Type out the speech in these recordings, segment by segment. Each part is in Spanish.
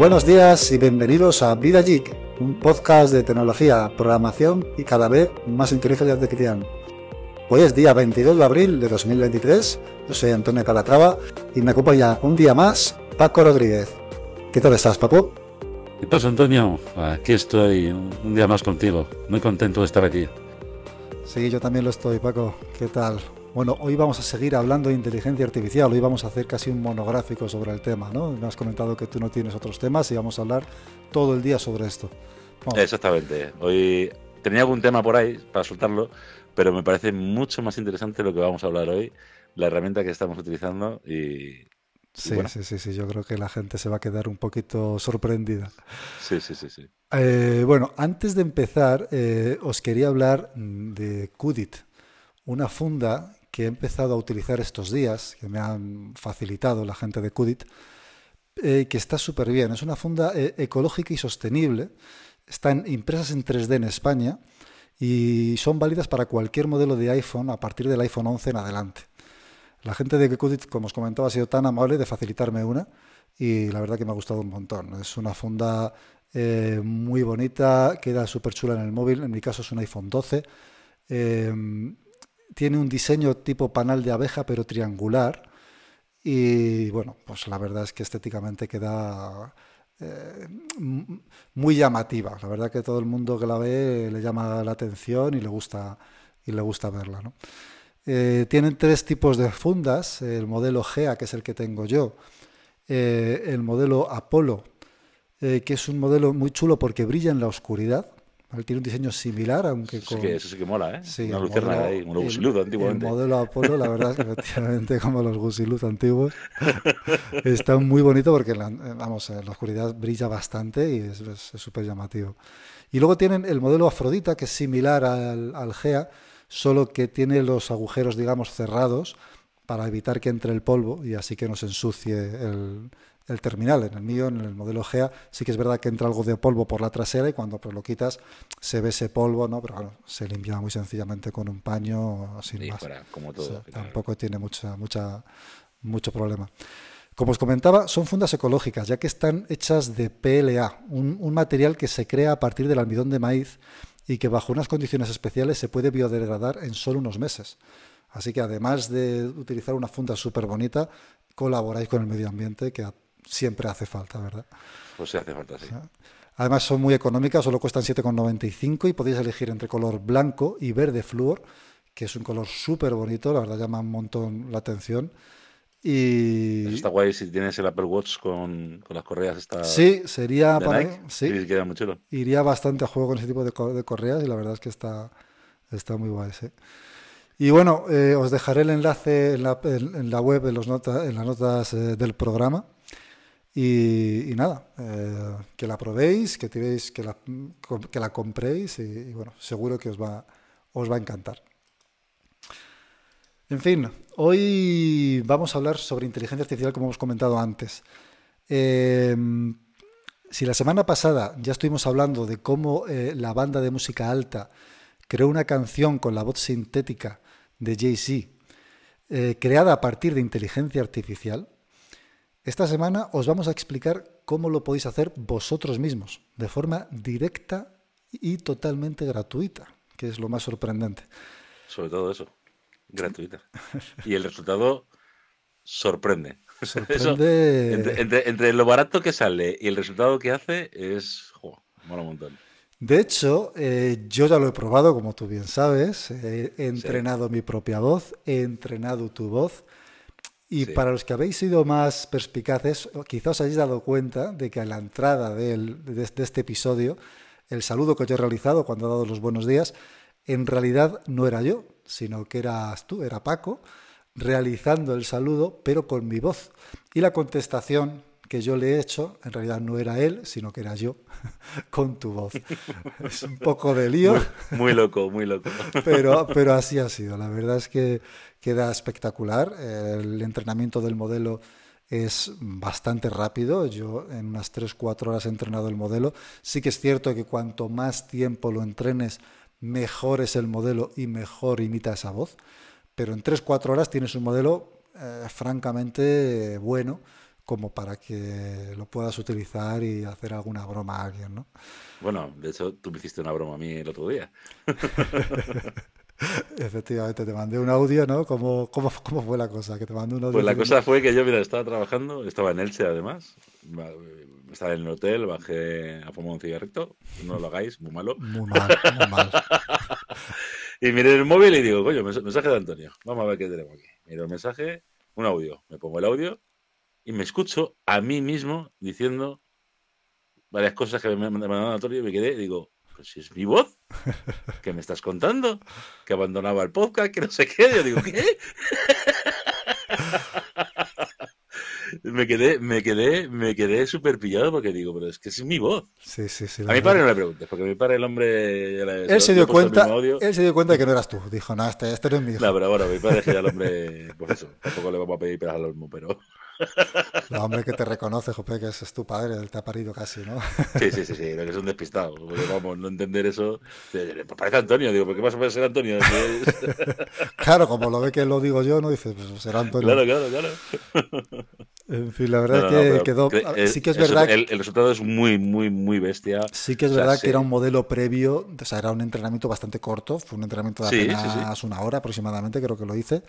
Buenos días y bienvenidos a Vida Geek, un podcast de tecnología, programación y cada vez más inteligencia artificial. Hoy es día 22 de abril de 2023, yo soy Antonio Calatrava y me acompaña un día más Paco Rodríguez. ¿Qué tal estás, Paco? ¿Qué pasa, Antonio? Aquí estoy, un día más contigo, muy contento de estar aquí. Sí, yo también lo estoy, Paco. ¿Qué tal? Bueno, hoy vamos a seguir hablando de inteligencia artificial, hoy vamos a hacer casi un monográfico sobre el tema, ¿no? Me has comentado que tú no tienes otros temas y vamos a hablar todo el día sobre esto. Vamos. Exactamente, hoy tenía algún tema por ahí para soltarlo, pero me parece mucho más interesante lo que vamos a hablar hoy, la herramienta que estamos utilizando y Sí, bueno, sí, yo creo que la gente se va a quedar un poquito sorprendida. sí. Bueno, antes de empezar, os quería hablar de Qudit, una funda que he empezado a utilizar estos días, que me han facilitado la gente de Qudit, que está súper bien. Es una funda ecológica y sostenible. Están impresas en 3D en España y son válidas para cualquier modelo de iPhone a partir del iPhone 11 en adelante. La gente de Qudit, como os comentaba, ha sido tan amable de facilitarme una y la verdad que me ha gustado un montón. Es una funda muy bonita, queda súper chula en el móvil. En mi caso es un iPhone 12. Eh, Tiene un diseño tipo panal de abeja, pero triangular. Y bueno, pues la verdad es que estéticamente queda eh, muy llamativa. La verdad que todo el mundo que la ve le llama la atención y le gusta verla, ¿no? Tienen tres tipos de fundas: el modelo GEA, que es el que tengo yo, el modelo Apollo, que es un modelo muy chulo porque brilla en la oscuridad, ¿vale? Tiene un diseño similar, aunque con... Eso sí que mola, ¿eh? Sí, Una luciérnaga ahí, un gusiludo el antiguamente. modelo Apollo, la verdad es que efectivamente como los gusiluz antiguos, está muy bonito porque vamos, en la oscuridad brilla bastante y es súper llamativo. Y luego tienen el modelo Afrodita, que es similar al GEA, solo que tiene los agujeros, digamos, cerrados para evitar que entre el polvo y así que no se ensucie el terminal. En el mío, en el modelo GEA, sí que es verdad que entra algo de polvo por la trasera y cuando pues, lo quitas se ve ese polvo, ¿no? Pero bueno, se limpia muy sencillamente con un paño, sin Y más. fuera, como O todo, sea, al final. tampoco tiene mucho problema. Como os comentaba, son fundas ecológicas, ya que están hechas de PLA, un material que se crea a partir del almidón de maíz y que bajo unas condiciones especiales se puede biodegradar en solo unos meses. Así que además de utilizar una funda súper bonita, colaboráis con el medio ambiente, que siempre hace falta, ¿verdad? Pues sí hace falta, sí. Además son muy económicas, solo cuestan 7,95 y podéis elegir entre color blanco y verde flúor, que es un color súper bonito, la verdad llama un montón la atención. Eso Y está guay si tienes el Apple Watch con las correas estas sí, sería de para Nike, mí, sí, sí, queda muy chulo. iría bastante a juego con ese tipo de correas y la verdad es que está muy guay, sí. Y bueno, os dejaré el enlace en la web, en las notas del programa. Y nada, que la probéis, que tiréis, que la compréis y bueno, seguro que os va a encantar. En fin, hoy vamos a hablar sobre inteligencia artificial como hemos comentado antes. Eh, si la semana pasada ya estuvimos hablando de cómo la banda de música alta creó una canción con la voz sintética de Jay-Z, creada a partir de inteligencia artificial, esta semana os vamos a explicar cómo lo podéis hacer vosotros mismos, de forma directa y totalmente gratuita, que es lo más sorprendente. Sobre todo eso, gratuita. Y el resultado sorprende. Eso, Sorprende. entre lo barato que sale y el resultado que hace es, mola un montón. De hecho, yo ya lo he probado, como tú bien sabes. He Sí, entrenado mi propia voz, he entrenado tu voz. Y sí. para los que habéis sido más perspicaces, quizás os hayáis dado cuenta de que a la entrada de este episodio, el saludo que yo he realizado cuando he dado los buenos días, en realidad no era yo, sino que eras tú, era Paco, realizando el saludo, pero con mi voz. Y la contestación que yo le he hecho, en realidad no era él, sino que era yo, con tu voz. Es un poco de lío, Muy loco, muy loco. pero así ha sido. La verdad es que queda espectacular. El entrenamiento del modelo es bastante rápido. Yo en unas 3 4 horas he entrenado el modelo. Sí que es cierto que cuanto más tiempo lo entrenes, mejor es el modelo y mejor imita esa voz. Pero en 3 4 horas tienes un modelo francamente bueno, como para que lo puedas utilizar y hacer alguna broma a alguien, ¿no? Bueno, de hecho, tú me hiciste una broma a mí el otro día. Efectivamente, te mandé un audio, ¿no? ¿Cómo fue la cosa? Que te mandé un audio Pues la diciendo, cosa fue que yo, mira, estaba trabajando, estaba en Elche además, estaba en el hotel, bajé a fumar un cigarrito, no lo hagáis, muy malo. muy mal, muy mal. Y miré el móvil y digo, coño, mensaje de Antonio, vamos a ver qué tenemos aquí. Miro el mensaje, un audio, me pongo el audio y me escucho a mí mismo diciendo varias cosas que me mandó Antonio y me quedé, digo, pues si es mi voz, ¿qué me estás contando? Que abandonaba el podcast, que no sé qué. Yo digo, ¿qué? Me quedé súper pillado porque digo, pero es que es mi voz. Sí, sí, sí, A la mi verdad padre que... no le preguntes, porque mi padre, el hombre, ya Él se le he dio puesto el mismo cuenta, audio. él se dio cuenta de que no eras tú. Dijo, no, este no es mi No, hijo. pero bueno, mi padre es que ya el hombre, pues eso, tampoco le vamos a pedir peras al olmo, pero El hombre que te reconoce, jope, que ese es tu padre, él te ha parido casi, ¿no? sí, sí, sí, sí, que es un despistado, porque vamos, no entender eso, pues parece Antonio, digo, ¿por qué vas a ser Antonio? Si es... Claro, como lo ve que lo digo yo, no dice, pues será Antonio. Claro, claro, claro. En fin, la verdad No, es no, no, que pero quedó. Sí que es verdad, el resultado es muy, muy, muy bestia. sí que O es sea, verdad que era un modelo previo, o sea, era un entrenamiento bastante corto, fue un entrenamiento de sí, sí, sí. apenas una hora aproximadamente, creo que lo hice.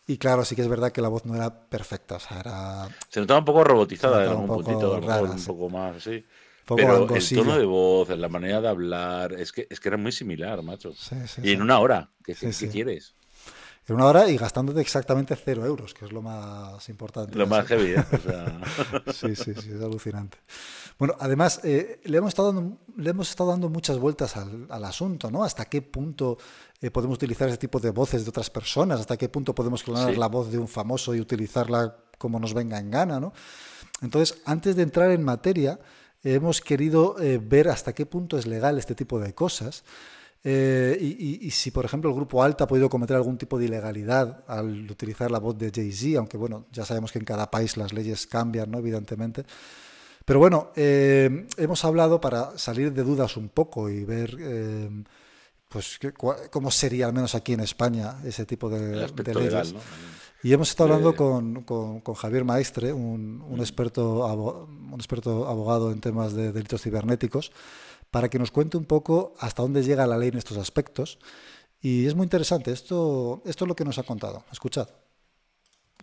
Y claro, sí que es verdad que la voz no era perfecta, o sea, Se notaba un poco se robotizada en notaba un algún puntito, a poco lo mejor rara, un sí. poco más así. Un poco Pero el tono gangosilla. de voz, la manera de hablar, es que era muy similar, macho. Sí, sí, Y sí. en una hora, ¿qué, Sí, qué, qué sí. quieres? En una hora y gastándote exactamente 0 euros, que es lo más importante Lo casi. más heavy, ¿eh? O sea, Sí, sí, sí, es alucinante. Bueno, además, le hemos estado dando muchas vueltas al asunto, ¿no? ¿Hasta qué punto podemos utilizar ese tipo de voces de otras personas? ¿Hasta qué punto podemos clonar la sí, voz de un famoso y utilizarla como nos venga en gana, ¿no? Entonces, antes de entrar en materia, hemos querido ver hasta qué punto es legal este tipo de cosas. Y si, por ejemplo, el grupo Alta ha podido cometer algún tipo de ilegalidad al utilizar la voz de Jay-Z, aunque bueno, ya sabemos que en cada país las leyes cambian, ¿no? Evidentemente. Pero bueno, hemos hablado para salir de dudas un poco y ver pues cómo sería, al menos aquí en España, ese tipo el de aspecto legal, leyes. ¿no? Y hemos estado hablando De, con Javier Maestre, un experto abogado en temas de delitos cibernéticos, para que nos cuente un poco hasta dónde llega la ley en estos aspectos. Y es muy interesante, esto es lo que nos ha contado. Escuchad.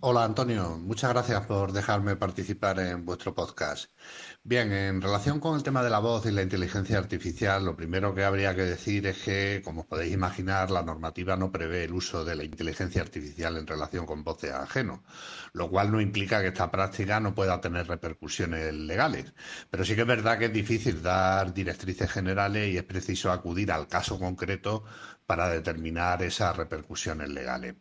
Hola Antonio, muchas gracias por dejarme participar en vuestro podcast. Bien, en relación con el tema de la voz y la inteligencia artificial, lo primero que habría que decir es que, como os podéis imaginar, la normativa no prevé el uso de la inteligencia artificial en relación con voces ajenos, lo cual no implica que esta práctica no pueda tener repercusiones legales. Pero sí que es verdad que es difícil dar directrices generales y es preciso acudir al caso concreto para determinar esas repercusiones legales.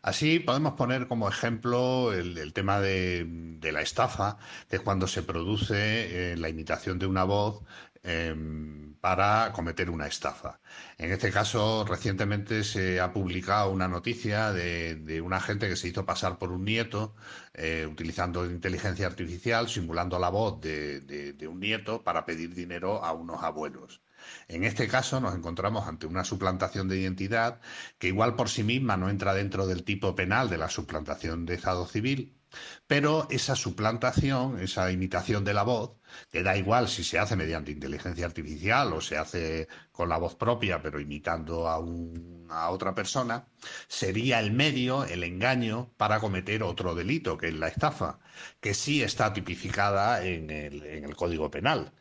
Así podemos poner como ejemplo el tema de la estafa, que es cuando se produce la imitación de una voz para cometer una estafa. En este caso, recientemente se ha publicado una noticia de una gente que se hizo pasar por un nieto utilizando inteligencia artificial, simulando la voz de un nieto para pedir dinero a unos abuelos. En este caso nos encontramos ante una suplantación de identidad que igual por sí misma no entra dentro del tipo penal de la suplantación de estado civil, pero esa suplantación, esa imitación de la voz, que da igual si se hace mediante inteligencia artificial o se hace con la voz propia, pero imitando a otra persona, sería el medio, el engaño, para cometer otro delito, que es la estafa, que sí está tipificada en el Código Penal.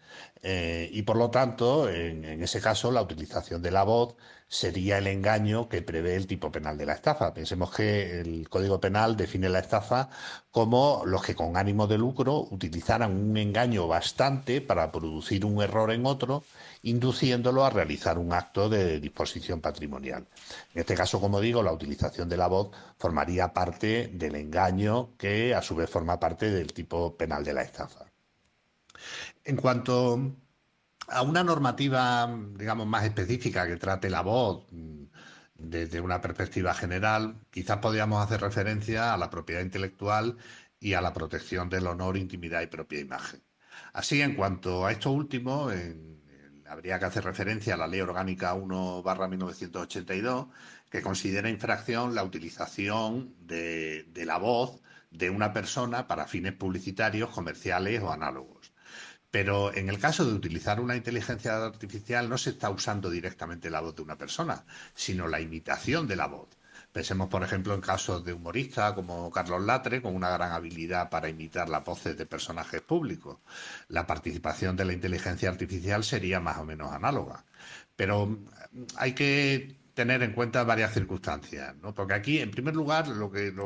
Y por lo tanto, en ese caso, la utilización de la voz sería el engaño que prevé el tipo penal de la estafa. Pensemos que el Código Penal define la estafa como los que con ánimo de lucro utilizaran un engaño bastante para producir un error en otro, induciéndolo a realizar un acto de disposición patrimonial. En este caso, como digo, la utilización de la voz formaría parte del engaño que a su vez forma parte del tipo penal de la estafa. En cuanto a una normativa, digamos, más específica que trate la voz desde una perspectiva general, quizás podríamos hacer referencia a la propiedad intelectual y a la protección del honor, intimidad y propia imagen. Así, en cuanto a esto último, habría que hacer referencia a la Ley Orgánica 1/1982, que considera infracción la utilización de la voz de una persona para fines publicitarios, comerciales o análogos. Pero en el caso de utilizar una inteligencia artificial no se está usando directamente la voz de una persona, sino la imitación de la voz. Pensemos, por ejemplo, en casos de humoristas como Carlos Latre, con una gran habilidad para imitar las voces de personajes públicos. La participación de la inteligencia artificial sería más o menos análoga. Pero hay que tener en cuenta varias circunstancias, ¿no? Porque aquí, en primer lugar,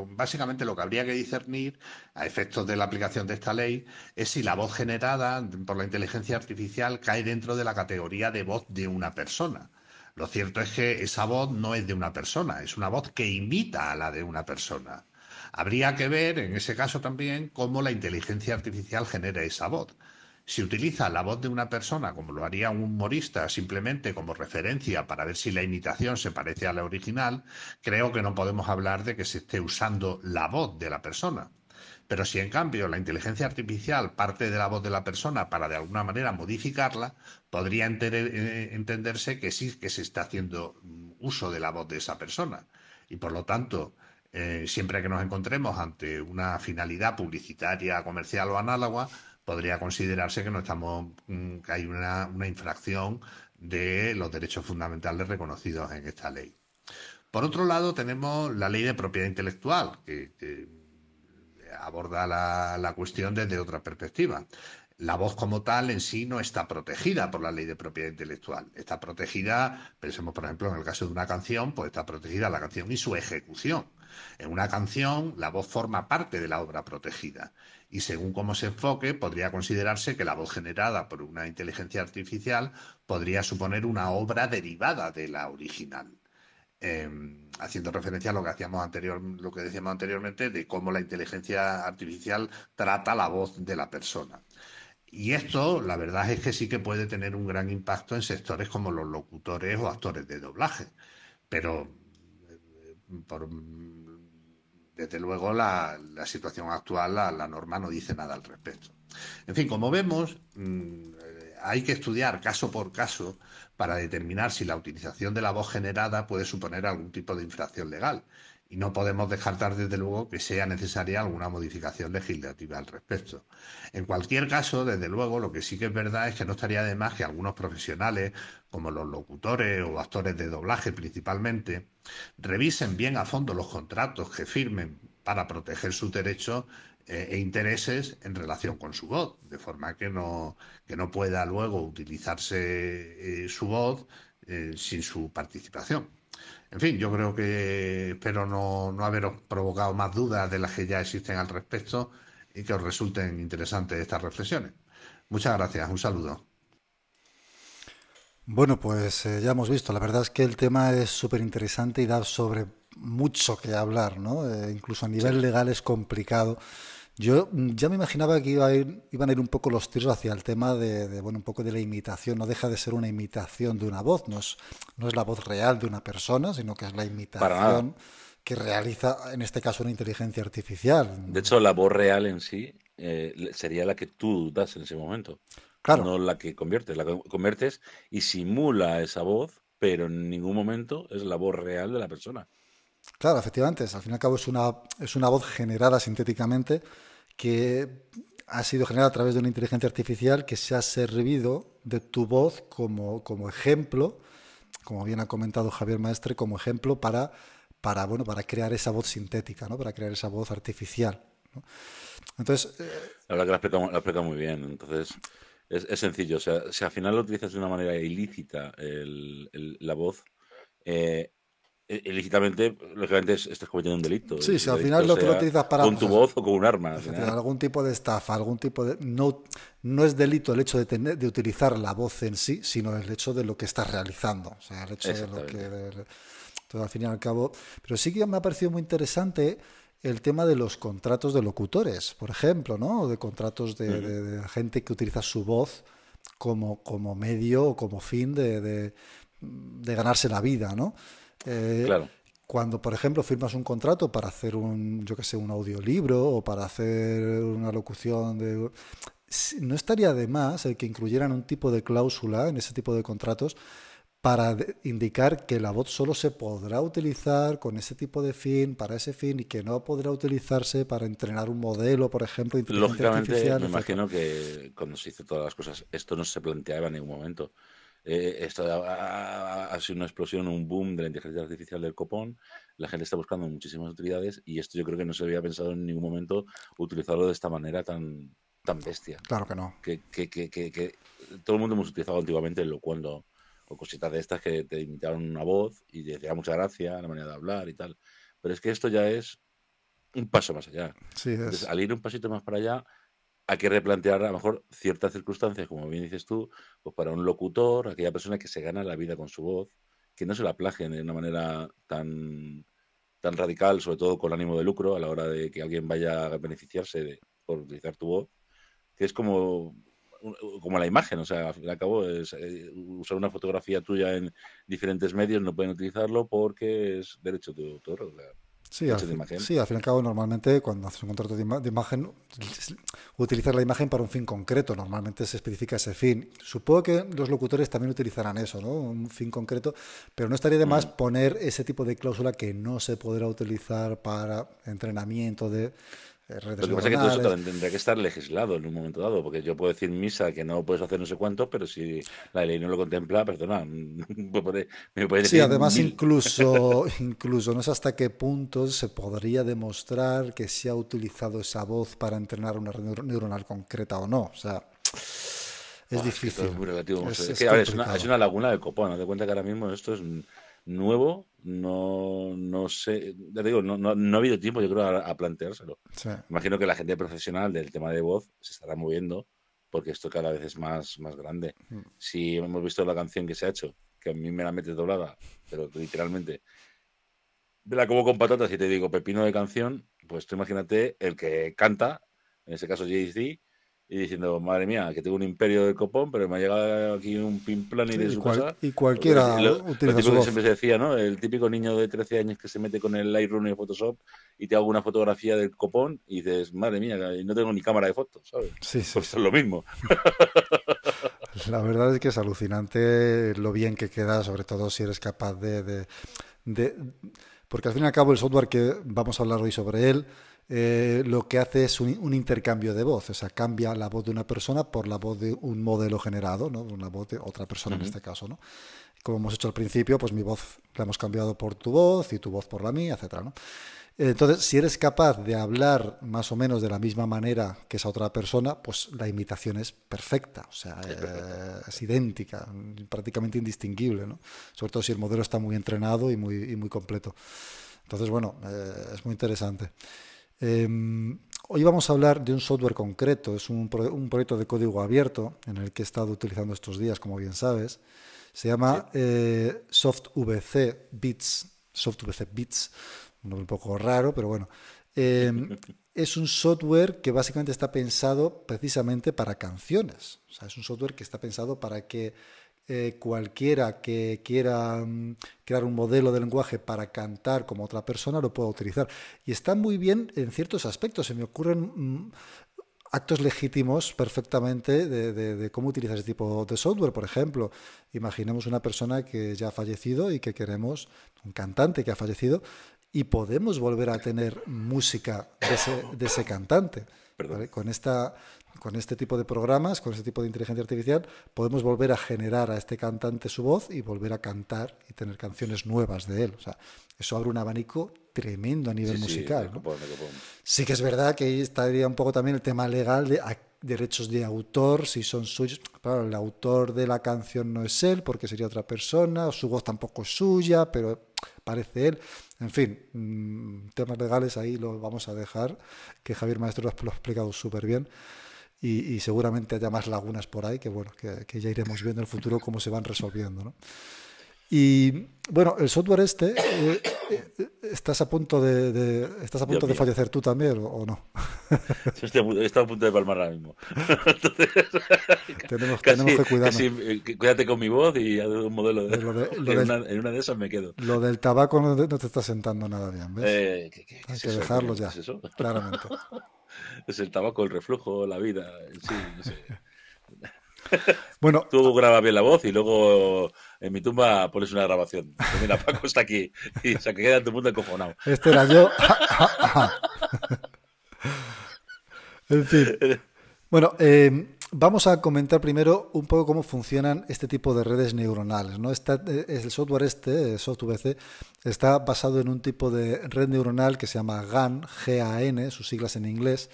básicamente lo que habría que discernir a efectos de la aplicación de esta ley es si la voz generada por la inteligencia artificial cae dentro de la categoría de voz de una persona. Lo cierto es que esa voz no es de una persona, es una voz que imita a la de una persona. Habría que ver, en ese caso también, cómo la inteligencia artificial genera esa voz. Si utiliza la voz de una persona, como lo haría un humorista, simplemente como referencia para ver si la imitación se parece a la original, creo que no podemos hablar de que se esté usando la voz de la persona. Pero si en cambio la inteligencia artificial parte de la voz de la persona para de alguna manera modificarla, podría entenderse que sí que se está haciendo uso de la voz de esa persona. Y por lo tanto, siempre que nos encontremos ante una finalidad publicitaria, comercial o análoga, podría considerarse que no estamos, que hay una infracción de los derechos fundamentales reconocidos en esta ley. Por otro lado, tenemos la ley de propiedad intelectual, que aborda la cuestión desde otra perspectiva. La voz como tal en sí no está protegida por la ley de propiedad intelectual. Está protegida, pensemos por ejemplo en el caso de una canción, pues está protegida la canción y su ejecución. En una canción la voz forma parte de la obra protegida y según cómo se enfoque podría considerarse que la voz generada por una inteligencia artificial podría suponer una obra derivada de la original. Haciendo referencia a lo que decíamos anteriormente de cómo la inteligencia artificial trata la voz de la persona. Y esto, la verdad es que sí que puede tener un gran impacto en sectores como los locutores o actores de doblaje. Pero, por, desde luego, la situación actual, la norma no dice nada al respecto. En fin, como vemos, hay que estudiar caso por caso para determinar si la utilización de la voz generada puede suponer algún tipo de infracción legal. Y no podemos descartar, desde luego, que sea necesaria alguna modificación legislativa al respecto. En cualquier caso, desde luego, lo que sí que es verdad es que no estaría de más que algunos profesionales, como los locutores o actores de doblaje principalmente, revisen bien a fondo los contratos que firmen para proteger sus derechos e intereses en relación con su voz, de forma que no pueda luego utilizarse su voz sin su participación. En fin, yo creo que espero no haberos provocado más dudas de las que ya existen al respecto y que os resulten interesantes estas reflexiones. Muchas gracias, un saludo. Bueno, pues ya hemos visto, la verdad es que el tema es súper interesante y da sobre mucho que hablar, ¿no? Incluso a Sí. nivel legal es complicado. Yo ya me imaginaba que iban a ir un poco los tiros hacia el tema bueno, un poco de la imitación. No deja de ser una imitación de una voz, no es la voz real de una persona, sino que es la Para nada. imitación que realiza, en este caso, una inteligencia artificial. De hecho, la voz real en sí sería la que tú das en ese momento, Claro, no la que conviertes. La que conviertes y simula esa voz, pero en ningún momento es la voz real de la persona. claro, efectivamente, al fin y al cabo es una voz generada sintéticamente que ha sido generada a través de una inteligencia artificial que se ha servido de tu voz como ejemplo, como bien ha comentado Javier Maestre, como ejemplo bueno, para crear esa voz sintética, ¿no? Para crear esa voz artificial, ¿no? Entonces, La verdad que la ha explicado muy bien. Entonces, es sencillo. O sea, si al final lo utilizas de una manera ilícita la voz, eh, ilícitamente, lógicamente, estás cometiendo un delito. sí, Y si el al final delito lo tú lo sea utilizas para, con tu pues, voz o con un arma. Al efectivamente, final, algún tipo de estafa, algún tipo de... No, no es delito el hecho de utilizar la voz en sí, sino el hecho de lo que estás realizando. O sea, el hecho de lo que... exactamente. Todo al fin y al cabo. Pero sí que me ha parecido muy interesante el tema de los contratos de locutores, por ejemplo, ¿no? O de contratos Ujú. de gente que utiliza su voz como medio o como fin de ganarse la vida, ¿no? Eh, Claro. Cuando, por ejemplo, firmas un contrato para hacer yo qué sé, un audiolibro o para hacer una locución no estaría de más el que incluyeran un tipo de cláusula en ese tipo de contratos para indicar que la voz solo se podrá utilizar con ese tipo de fin, para ese fin, y que no podrá utilizarse para entrenar un modelo, por ejemplo, de inteligencia Lógicamente, artificial, me etcétera. imagino que cuando se hizo todas las cosas, esto no se planteaba en ningún momento. Esto ha sido una explosión, un boom de la inteligencia artificial del copón. La gente está buscando muchísimas utilidades y esto yo creo que no se había pensado en ningún momento utilizarlo de esta manera tan bestia. Claro que no. Que todo el mundo hemos utilizado antiguamente el locuendo o cositas de estas que te imitaron una voz y te decía mucha gracia, la manera de hablar y tal. Pero es que esto ya es un paso más allá. Sí, Entonces, es. al ir un pasito más para allá, hay que replantear a lo mejor ciertas circunstancias, como bien dices tú, pues para un locutor, aquella persona que se gana la vida con su voz, que no se la plagien de una manera tan radical, sobre todo con ánimo de lucro, a la hora de que alguien vaya a beneficiarse por utilizar tu voz, que es como la imagen, o sea, al fin y al cabo, es, usar una fotografía tuya en diferentes medios no pueden utilizarlo porque es derecho de autor, o sea, Sí, derecho de imagen. sí, al fin y al cabo, normalmente cuando haces un contrato de imagen, utilizas la imagen para un fin concreto. Normalmente se especifica ese fin. Supongo que los locutores también utilizarán eso, ¿no? Un fin concreto, pero no estaría de más Mm. poner ese tipo de cláusula que no se podrá utilizar para entrenamiento de redes Lo que pasa es que todo eso neuronales. también tendría que estar legislado en un momento dado, porque yo puedo decir misa que no puedes hacer no sé cuánto, pero si la ley no lo contempla, perdona, me puede Sí, decir además mil. incluso no sé hasta qué punto se podría demostrar que se ha utilizado esa voz para entrenar una red neuronal concreta o no. O sea, es Buah, es que todo es difícil, muy relativo. Es es que, a ver, es complicado. una laguna del copón. Haz de cuenta que ahora mismo esto es nuevo, no sé, ya te digo, no ha habido tiempo, yo creo, a planteárselo. Sí. Imagino que la gente profesional del tema de voz se estará moviendo porque esto cada vez es más grande. Si hemos visto la canción que se ha hecho, que a mí me la metes doblada, pero literalmente, de la como con patatas y te digo pepino de canción, pues tú imagínate el que canta, en ese caso Jay-Z, y diciendo, madre mía, que tengo un imperio de copón, pero me ha llegado aquí un pimplani Sí, de su casa. y Lo, que cualquiera lo utiliza su típico que voz. siempre se decía, ¿no? El típico niño de 13 años que se mete con el Lightroom y el Photoshop y te hago una fotografía del copón y dices, madre mía, y no tengo ni cámara de fotos, ¿sabes? Sí, sí, Pues esto sí. es lo mismo. La verdad es que es alucinante lo bien que queda, sobre todo si eres capaz de- porque al fin y al cabo el software que vamos a hablar hoy sobre él, lo que hace es un intercambio de voz, o sea, cambia la voz de una persona por la voz de un modelo generado, ¿no? Una voz de otra persona en Ujú. este caso, ¿no? Como hemos hecho al principio, pues mi voz la hemos cambiado por tu voz y tu voz por la mía, etcétera, ¿no? Entonces, si eres capaz de hablar más o menos de la misma manera que esa otra persona, pues la imitación es perfecta, o sea, Es perfecta. es idéntica, prácticamente indistinguible, ¿no? Sobre todo si el modelo está muy entrenado y muy completo. Entonces, bueno, es muy interesante. Eh, Hoy vamos a hablar de un software concreto, es un proyecto de código abierto en el que he estado utilizando estos días, como bien sabes. Se Sí. llama SoftVC Bits, SoftVC Bits, un nombre un poco raro, pero bueno. Eh, es un software que básicamente está pensado precisamente para canciones. O sea, es un software que está pensado para que cualquiera que quiera crear un modelo de lenguaje para cantar como otra persona lo pueda utilizar. Y está muy bien en ciertos aspectos. Se me ocurren actos legítimos perfectamente de cómo utilizar ese tipo de software. Por ejemplo, imaginemos una persona que ya ha fallecido y que queremos, un cantante que ha fallecido, y podemos volver a tener música de ese cantante. Perdón. ¿Vale? Con este tipo de programas, con este tipo de inteligencia artificial, podemos volver a generar a este cantante su voz y volver a cantar y tener canciones nuevas de él. O sea, eso abre un abanico tremendo a nivel Sí, sí, de musical, ¿no? copón, de copón. Sí que es verdad que ahí estaría un poco también el tema legal de derechos de autor, si son suyos. Claro, el autor de la canción no es él, porque sería otra persona, o su voz tampoco es suya, pero parece él. En fin, temas legales ahí lo vamos a dejar, que Javier Maestro lo ha explicado súper bien. Y seguramente haya más lagunas por ahí que, bueno, que ya iremos viendo en el futuro cómo se van resolviendo, ¿no? Y bueno, el software este, estás a punto estás a Dios punto de mío. fallecer tú también o no. He estado a punto de palmar ahora mismo. Entonces, Tenemos que cuidarnos. casi, cuídate con mi voz y haz un modelo de... Lo del, En una de esas me quedo. lo del tabaco no te está sentando nada bien, ¿ves? ¿Qué Hay es que eso, dejarlo Antonio? ¿Qué ya, es eso? claramente. Es el tabaco, el reflujo, la vida. Sí, no sé. Bueno, Tú grabas bien la voz y luego en mi tumba pones una grabación. Pues mira, Paco está aquí. Y se queda en tu mundo encojonado. Este era yo. En fin. Bueno, vamos a comentar primero un poco cómo funcionan este tipo de redes neuronales, ¿no? El software SoftVC, está basado en un tipo de red neuronal que se llama GAN, G-A-N, sus siglas en inglés,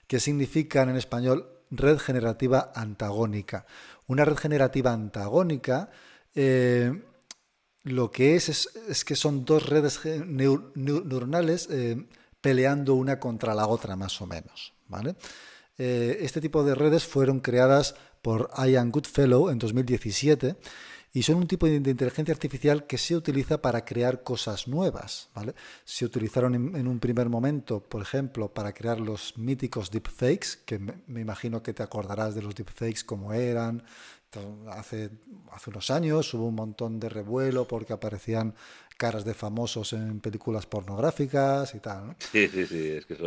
que significan en español red generativa antagónica. Una red generativa antagónica lo que es que son dos redes neuronales peleando una contra la otra, más o menos, ¿vale? Este tipo de redes fueron creadas por Ian Goodfellow en 2017 y son un tipo de inteligencia artificial que se utiliza para crear cosas nuevas, ¿vale? Se utilizaron en un primer momento, por ejemplo, para crear los míticos deepfakes, que me imagino que te acordarás de los deepfakes como eran. Hace unos años hubo un montón de revuelo porque aparecían caras de famosos en películas pornográficas y tal, ¿no? Sí, es que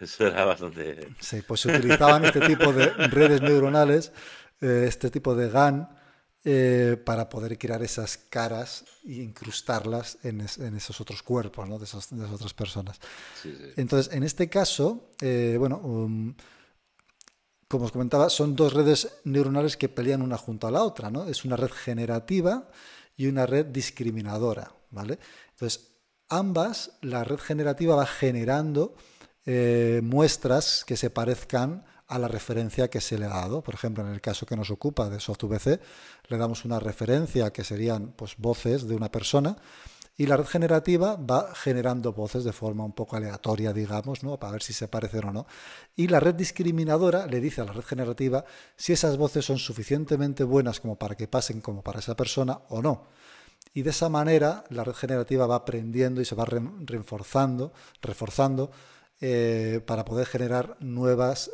eso era bastante... Sí, pues se utilizaban este tipo de redes neuronales, este tipo de GAN, para poder crear esas caras e incrustarlas en esos otros cuerpos, ¿no? de esas otras personas. Sí, sí. Entonces, en este caso, como os comentaba, son dos redes neuronales que pelean una junto a la otra, ¿no? Es una red generativa y una red discriminadora, ¿vale? Entonces, ambas, la red generativa va generando muestras que se parezcan a la referencia que se le ha dado. Por ejemplo, en el caso que nos ocupa de SoftVC, le damos una referencia que serían pues, voces de una persona, y la red generativa va generando voces de forma un poco aleatoria, digamos, ¿no? Para ver si se parecen o no. Y la red discriminadora le dice a la red generativa si esas voces son suficientemente buenas como para que pasen como para esa persona o no. Y de esa manera la red generativa va aprendiendo y se va reforzando para poder generar nuevas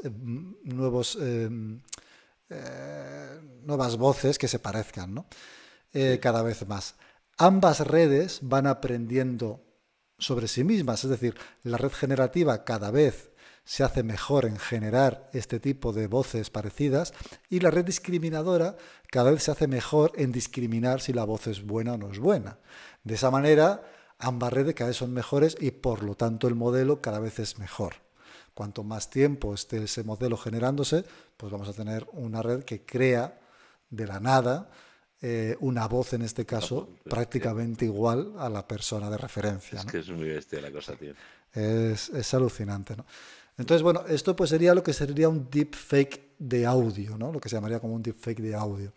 voces que se parezcan, ¿no? Sí. Cada vez más. Ambas redes van aprendiendo sobre sí mismas, es decir, la red generativa cada vez se hace mejor en generar este tipo de voces parecidas y la red discriminadora cada vez se hace mejor en discriminar si la voz es buena o no es buena. De esa manera, ambas redes cada vez son mejores y por lo tanto el modelo cada vez es mejor. Cuanto más tiempo esté ese modelo generándose, pues vamos a tener una red que crea de la nada una voz, en este caso, prácticamente igual a la persona de referencia, Es ¿no? que es muy bestia la cosa, tío. Es alucinante, ¿no? Entonces, bueno, esto pues sería lo que sería un deepfake de audio, ¿no? Lo que se llamaría como un deepfake de audio.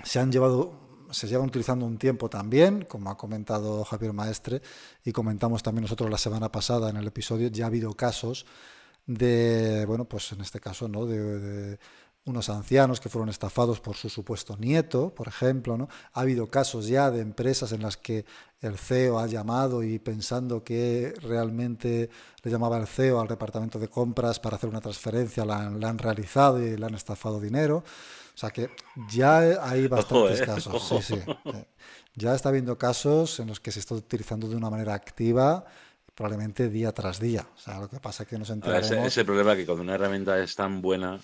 Se llevan utilizando un tiempo también, como ha comentado Javier Maestre, y comentamos también nosotros la semana pasada en el episodio, ya ha habido casos de, bueno, pues en este caso, ¿no? De unos ancianos que fueron estafados por su supuesto nieto, por ejemplo, ¿no? Ha habido casos ya de empresas en las que el CEO ha llamado y pensando que realmente le llamaba el CEO al departamento de compras para hacer una transferencia, la han realizado y le han estafado dinero. O sea que ya hay Ojo, bastantes casos, sí, ojo. sí. Ya está habiendo casos en los que se está utilizando de una manera activa, probablemente día tras día. O sea, lo que pasa es que nos A ver, ese es enteraremos. el problema que cuando una herramienta es tan buena,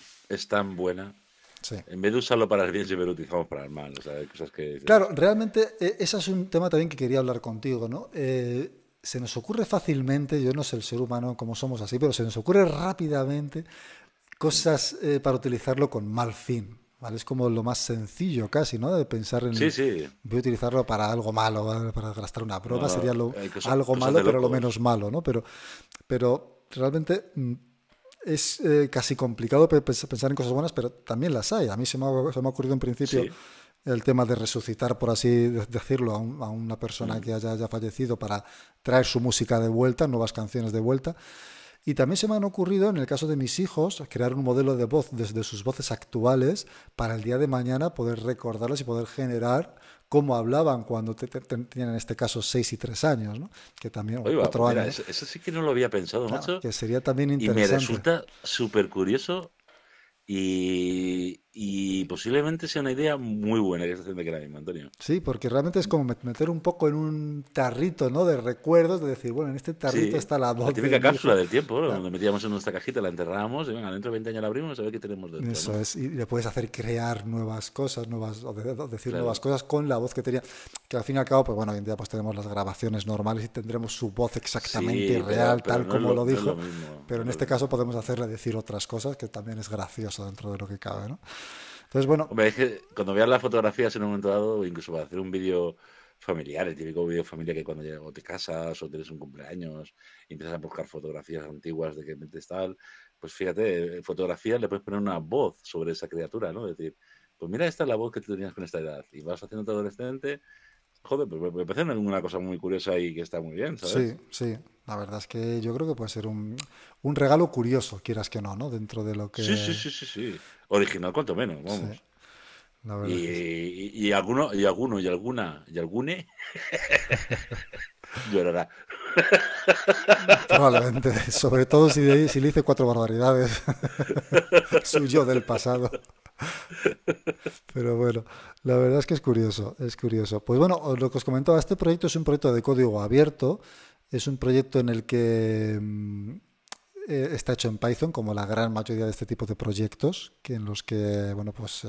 Sí. en vez de usarlo para el bien, siempre lo utilizamos para el mal. O sea, hay cosas que dices, Claro, realmente ese es un tema también que quería hablar contigo, ¿no? Se nos ocurre fácilmente, yo no sé el ser humano como somos así, pero se nos ocurre rápidamente cosas para utilizarlo con mal fin, ¿vale? Es como lo más sencillo casi, ¿no? De pensar sí, en, sí, voy a utilizarlo para algo malo, ¿vale? Para gastar una no, broma, sería hay algo cosas malo, de pero lo locos. menos malo, ¿no? Pero realmente es casi complicado pensar en cosas buenas, pero también las hay. A mí se me ha ocurrido en principio Sí, el tema de resucitar, por así decirlo, a una persona mm, que haya fallecido para traer su música de vuelta, nuevas canciones de vuelta. Y también se me han ocurrido, en el caso de mis hijos, crear un modelo de voz desde sus voces actuales para el día de mañana poder recordarlas y poder generar cómo hablaban cuando tenían, en este caso, 6 y 3 años, ¿no? Que también, o oye, va, 4 pues mira, años, ¿no? eso sí que no lo había pensado, Claro, macho. que sería también Y me interesante. resulta súper curioso. Y Y posiblemente sea una idea muy buena que estás haciendo aquí ahora mismo, Antonio. Sí, porque realmente es como meter un poco en un tarrito, ¿no? De recuerdos, de decir, bueno, en este tarrito Sí, está la la voz de típica mi cápsula hijo. del tiempo, ¿no? Claro, Donde metíamos en nuestra cajita, la enterrábamos y venga, dentro de 20 años la abrimos a ver qué tenemos dentro, eso ¿no? es, y le puedes hacer crear nuevas cosas, o decir nuevas Claro. cosas con la voz que tenía, que al fin y al cabo, pues bueno, hoy en día pues tenemos las grabaciones normales y tendremos su voz exactamente Sí, real, pero tal como lo no es lo dijo, mismo, pero no en es lo este caso mismo. podemos hacerle decir otras cosas, que también es gracioso dentro de lo que cabe, ¿no? Entonces, bueno, Hombre, es que cuando veas las fotografías en un momento dado, o incluso para hacer un vídeo familiar, el típico vídeo familiar que cuando o te casas o tienes un cumpleaños y empiezas a buscar fotografías antiguas de que metes tal, pues fíjate, fotografías le puedes poner una voz sobre esa criatura, ¿no? Es decir, pues mira, esta es la voz que tú tenías con esta edad y vas haciendo tu adolescente. Joder, pues me parece una cosa muy curiosa y que está muy bien, sí, ¿sabes? sí, la verdad es que yo creo que puede ser un regalo curioso, quieras que no, ¿no? Dentro de lo Sí, sí, que... sí, sí, sí. Original cuanto menos, Sí, vamos. la verdad es que sí. Y alguno, y alguno, y algune llorará. Probablemente, sobre todo si le hice cuatro barbaridades, su yo del pasado. Pero bueno, la verdad es que es curioso, es curioso. Pues bueno, lo que os comentaba, este proyecto es un proyecto de código abierto, es un proyecto en el que está hecho en Python, como la gran mayoría de este tipo de proyectos, que en los que, bueno, pues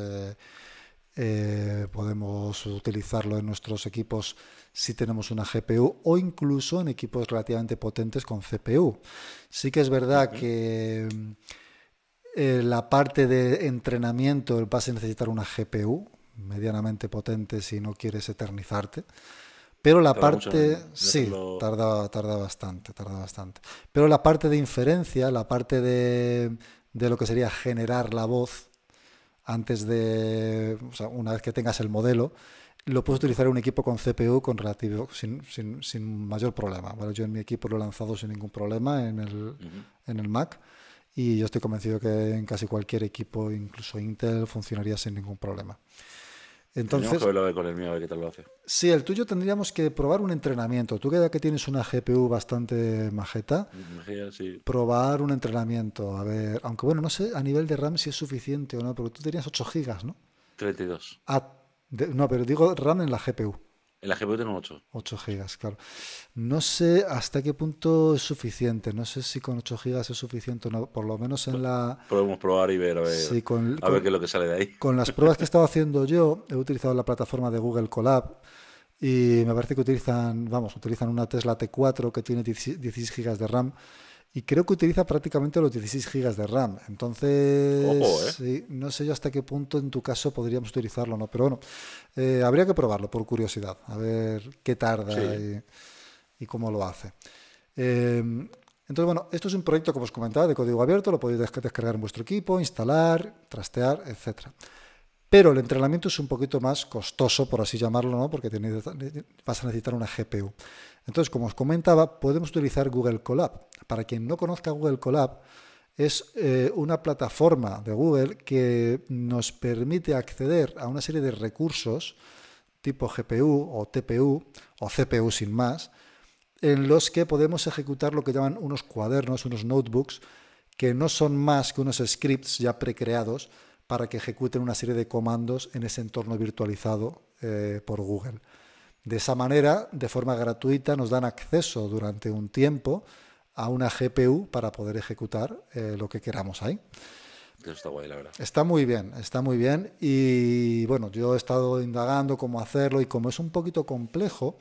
podemos utilizarlo en nuestros equipos si tenemos una GPU o incluso en equipos relativamente potentes con CPU. Sí que es verdad Ujú. que la parte de entrenamiento vas a necesitar una GPU medianamente potente si no quieres eternizarte. Pero la Tarda mucho parte, en sí, hacerlo. tarda bastante, tarda bastante. Pero la parte de inferencia, la parte de lo que sería generar la voz antes de, o sea, una vez que tengas el modelo, lo puedes Ujú, utilizar en un equipo con CPU con relativo, sin mayor problema. Bueno, yo en mi equipo lo he lanzado sin ningún problema ujú. en el Mac y yo estoy convencido que en casi cualquier equipo, incluso Intel, funcionaría sin ningún problema. Tendríamos que Entonces, verlo con el mío, a ver qué tal lo hace. si el tuyo tendríamos que probar un entrenamiento. Tú que ya que tienes una GPU bastante majeta, Mejía, sí, probar un entrenamiento. A ver, aunque bueno, no sé a nivel de RAM si es suficiente o no, porque tú tenías 8 gigas, ¿no? 32. Ah, no, pero digo RAM en la GPU. En la GPU tengo 8. 8 gigas, claro. No sé hasta qué punto es suficiente. No sé si con 8 gigas es suficiente o no. Por lo menos en la... Podemos probar y ver, Sí, a ver qué es lo que sale de ahí. con las pruebas que he estado haciendo yo, he utilizado la plataforma de Google Colab y me parece que utilizan una Tesla T4 que tiene 16 gigas de RAM y creo que utiliza prácticamente los 16 gigas de RAM. Entonces, Ojo, ¿eh? sí, no sé yo hasta qué punto en tu caso podríamos utilizarlo, ¿no? Pero bueno, habría que probarlo por curiosidad, a ver qué tarda Sí. y cómo lo hace. Entonces, bueno, esto es un proyecto, como os comentaba, de código abierto, lo podéis descargar en vuestro equipo, instalar, trastear, etcétera. Pero el entrenamiento es un poquito más costoso, por así llamarlo, ¿no? Porque vas a necesitar una GPU. Entonces, como os comentaba, podemos utilizar Google Colab. Para quien no conozca Google Colab, es una plataforma de Google que nos permite acceder a una serie de recursos tipo GPU o TPU o CPU sin más, en los que podemos ejecutar lo que llaman unos cuadernos, unos notebooks, que no son más que unos scripts ya precreados para que ejecuten una serie de comandos en ese entorno virtualizado por Google. De esa manera, de forma gratuita, nos dan acceso durante un tiempo a una GPU para poder ejecutar lo que queramos ahí. Eso está guay, la verdad. Está muy bien, está muy bien. Y bueno, yo he estado indagando cómo hacerlo y como es un poquito complejo,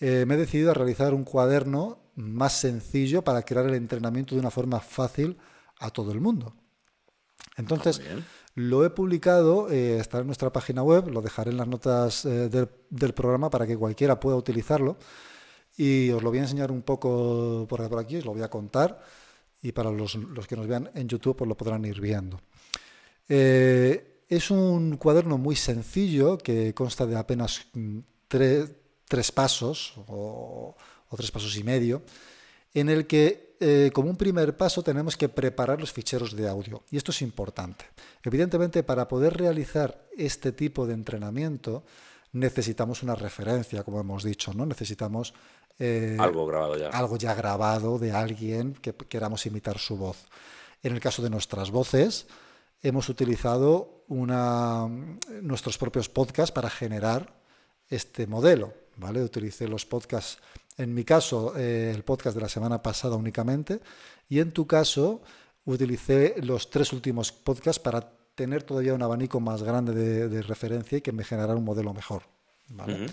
me he decidido a realizar un cuaderno más sencillo para crear el entrenamiento de una forma fácil a todo el mundo. Está muy Entonces, bien. lo he publicado, está en nuestra página web, lo dejaré en las notas del programa para que cualquiera pueda utilizarlo. Y os lo voy a enseñar un poco por aquí, os lo voy a contar. Y para los que nos vean en YouTube, pues lo podrán ir viendo. Es un cuaderno muy sencillo que consta de apenas tres pasos o 3 pasos y medio, en el que como un primer paso tenemos que preparar los ficheros de audio. Y esto es importante. Evidentemente, para poder realizar este tipo de entrenamiento necesitamos una referencia, como hemos dicho, ¿no? Necesitamos Algo grabado ya. algo ya grabado de alguien que queramos imitar su voz. En el caso de nuestras voces, hemos utilizado nuestros propios podcasts para generar este modelo, ¿vale? Utilicé los podcasts, en mi caso, el podcast de la semana pasada únicamente, y en tu caso utilicé los 3 últimos podcasts para tener todavía un abanico más grande de referencia y que me generara un modelo mejor, ¿vale?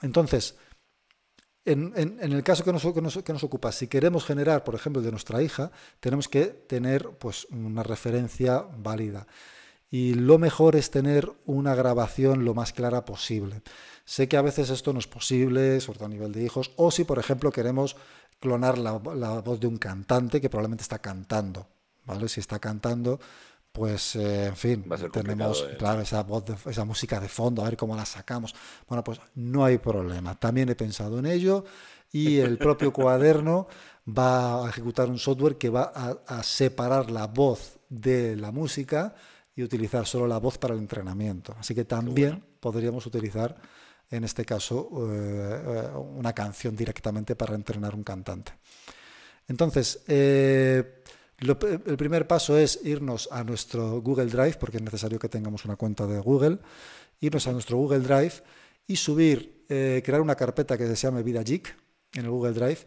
Entonces, en el caso que nos ocupa, si queremos generar, por ejemplo, el de nuestra hija, tenemos que tener pues una referencia válida. Y lo mejor es tener una grabación lo más clara posible. Sé que a veces esto no es posible, sobre todo a nivel de hijos, o si, por ejemplo, queremos clonar la voz de un cantante que probablemente está cantando, ¿vale? Si está cantando, pues, en fin, Va a ser tenemos, complicado, claro, esa voz, esa música de fondo, a ver cómo la sacamos. Bueno, pues no hay problema. También he pensado en ello y el propio cuaderno va a ejecutar un software que va a separar la voz de la música y utilizar solo la voz para el entrenamiento. Así que también podríamos utilizar, en este caso, una canción directamente para entrenar un cantante. Entonces, el primer paso es irnos a nuestro Google Drive, porque es necesario que tengamos una cuenta de Google, irnos a nuestro Google Drive y subir, crear una carpeta que se llame Vida Geek en el Google Drive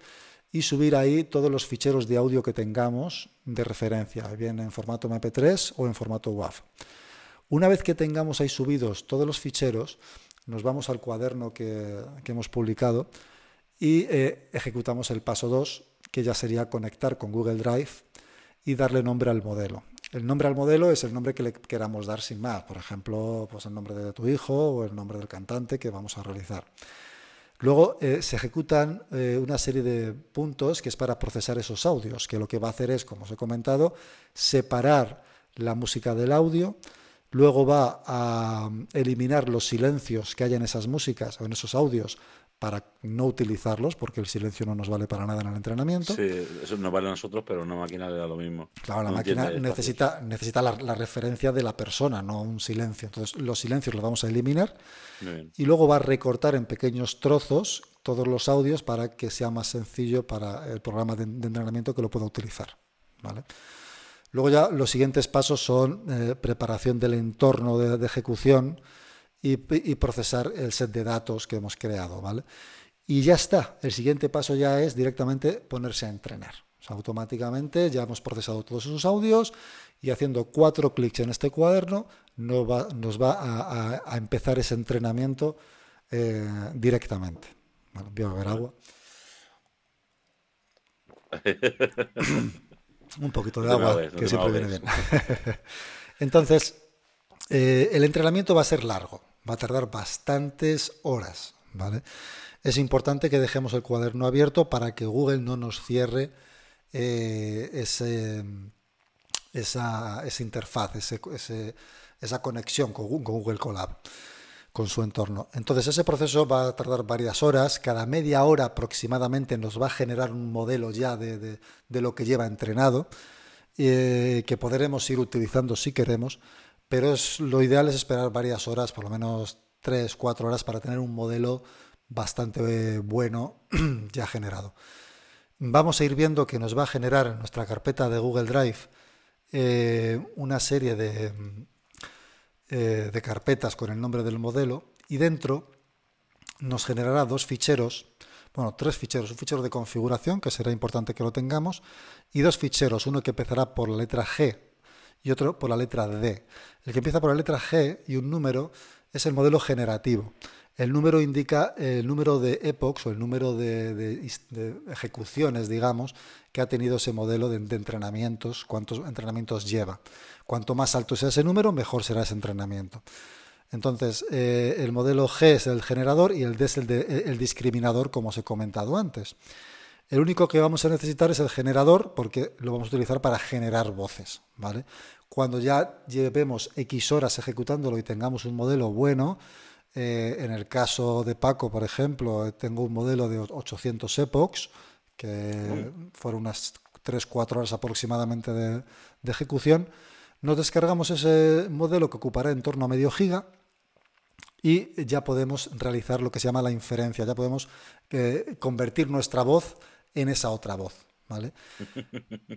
y subir ahí todos los ficheros de audio que tengamos de referencia, bien en formato MP3 o en formato WAV. Una vez que tengamos ahí subidos todos los ficheros, nos vamos al cuaderno que hemos publicado y ejecutamos el paso 2, que ya sería conectar con Google Drive y darle nombre al modelo. El nombre al modelo es el nombre que le queramos dar sin más, por ejemplo, pues el nombre de tu hijo o el nombre del cantante que vamos a realizar. Luego se ejecutan una serie de puntos que es para procesar esos audios, que lo que va a hacer es, como os he comentado, separar la música del audio, luego va a eliminar los silencios que haya en esas músicas o en esos audios para no utilizarlos, porque el silencio no nos vale para nada en el entrenamiento. Sí, eso nos vale a nosotros, pero a una máquina le da lo mismo. Claro, la No máquina entiende necesita la referencia de la persona, no un silencio. Entonces, los silencios los vamos a eliminar y luego va a recortar en pequeños trozos todos los audios para que sea más sencillo para el programa de entrenamiento que lo pueda utilizar, ¿vale? Luego ya los siguientes pasos son preparación del entorno de ejecución y procesar el set de datos que hemos creado, ¿vale? Y ya está. El siguiente paso ya es directamente ponerse a entrenar. O sea, automáticamente ya hemos procesado todos esos audios y haciendo 4 clics en este cuaderno nos va a empezar ese entrenamiento directamente. Bueno, voy a beber agua. Un poquito de agua, que siempre viene bien. Entonces, el entrenamiento va a ser largo, va a tardar bastantes horas, ¿vale? Es importante que dejemos el cuaderno abierto para que Google no nos cierre esa interfaz, esa conexión con Google Colab, con su entorno. Entonces ese proceso va a tardar varias horas, cada media hora aproximadamente nos va a generar un modelo ya de lo que lleva entrenado, que podremos ir utilizando si queremos, pero lo ideal es esperar varias horas, por lo menos 3-4 horas, para tener un modelo bastante bueno ya generado. Vamos a ir viendo que nos va a generar en nuestra carpeta de Google Drive una serie de carpetas con el nombre del modelo y dentro nos generará 2 ficheros, bueno, 3 ficheros, un fichero de configuración que será importante que lo tengamos y 2 ficheros, uno que empezará por la letra G y otro por la letra D. El que empieza por la letra G y un número es el modelo generativo. El número indica el número de epochs o el número de ejecuciones, digamos, que ha tenido ese modelo de entrenamientos, cuántos entrenamientos lleva. Cuanto más alto sea ese número, mejor será ese entrenamiento. Entonces, el modelo G es el generador y el D es el discriminador, como os he comentado antes. El único que vamos a necesitar es el generador porque lo vamos a utilizar para generar voces, ¿vale? Cuando ya llevemos X horas ejecutándolo y tengamos un modelo bueno, en el caso de Paco, por ejemplo, tengo un modelo de 800 epochs, que fueron unas 3-4 horas aproximadamente de ejecución. Nos descargamos ese modelo que ocupará en torno a medio giga y ya podemos realizar lo que se llama la inferencia, ya podemos convertir nuestra voz en esa otra voz, ¿vale?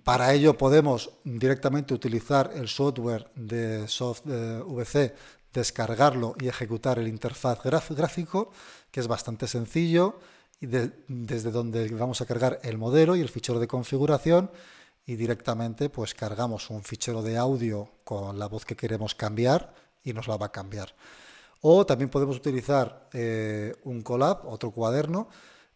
Para ello podemos directamente utilizar el software de VC, descargarlo y ejecutar el interfaz gráfico, que es bastante sencillo, y desde donde vamos a cargar el modelo y el fichero de configuración, y directamente pues cargamos un fichero de audio con la voz que queremos cambiar y nos la va a cambiar. O también podemos utilizar un Colab, otro cuaderno.